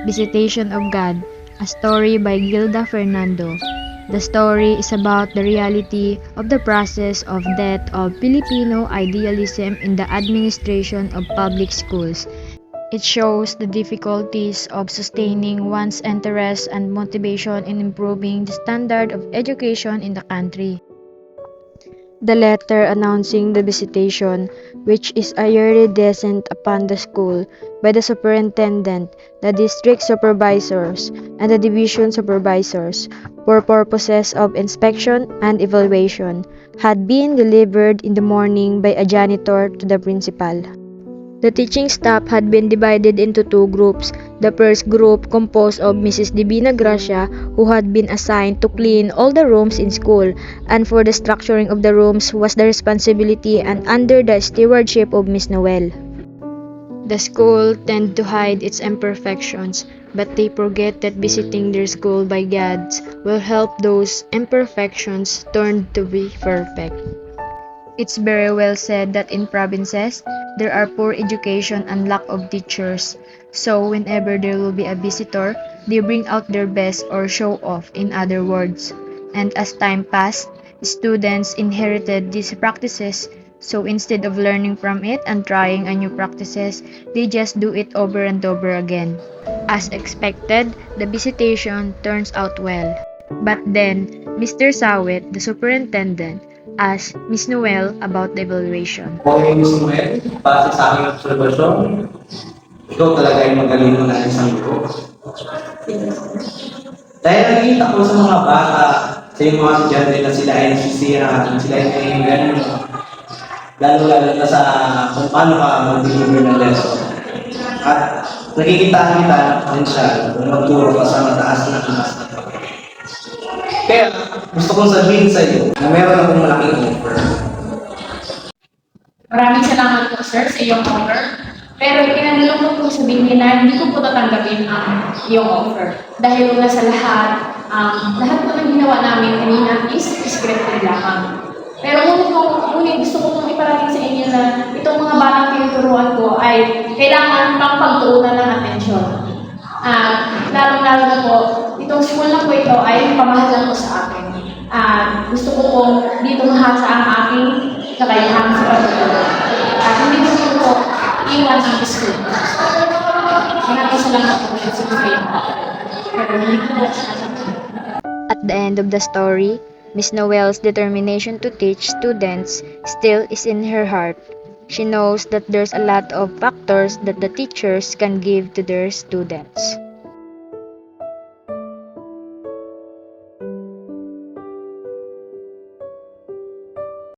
Visitation of God, a story by Gilda Fernando. The story is about the reality of the process of death of Filipino idealism in the administration of public schools. It shows the difficulties of sustaining one's interest and motivation in improving the standard of education in the country. The letter announcing the visitation, which is a yearly descent upon the school by the superintendent, the district supervisors, and the division supervisors, for purposes of inspection and evaluation, had been delivered in the morning by a janitor to the principal. The teaching staff had been divided into two groups. The first group composed of Mrs. Divina Gracia, who had been assigned to clean all the rooms in school, and for the structuring of the rooms was the responsibility and under the stewardship of Miss Noel. The school tend to hide its imperfections, but they forget that visiting their school by guides will help those imperfections turn to be perfect. It's very well said that in provinces, there are poor education and lack of teachers. So whenever there will be a visitor, they bring out their best or show off, in other words. And as time passed, students inherited these practices. So instead of learning from it and trying a new practices, they just do it over and over again. As expected, the visitation turns out well. But then, Mr. Sawit, the superintendent, asked Miss Noel about the evaluation. Okay, Miss Noel, base sa aking obserbasyon, ikaw talaga ay magaling na isang guro. Dahil nakikita ko sa mga bata, sa yung mga estudyante na sila ay nasisira, sila ay naiingan, lalo-lalo na sa kung paano ka mag-deliver ng lesson. At nakikita kita din siya kung magturo ka sa mataas na class. Kaya gusto kong sabihin sa iyo na meron akong malaking offer. Maraming salamat po, sir, sa iyong offer. Pero ikinanalong ko po sabihin na hindi ko po tatanggapin ang iyong offer. Dahil una sa lahat, lahat po ng ginawa namin kanina is scripted lamang. Pero ngunit gusto ko pong iparating sa inyo na itong mga batang tinuturuan ko ay kailangan pang pagtuunan ng atensyon. Lalong-lalo na po, itong school na po ito ay pamahal lang po sa akin. Gusto ko pong dito mahasa ang aking kakayahan sa pagtuturo. Hindi gusto ko iwan ang school. Maraming salamat po sa kayo. At the end of the story, Miss Noel's determination to teach students still is in her heart. She knows that there's a lot of factors that the teachers can give to their students.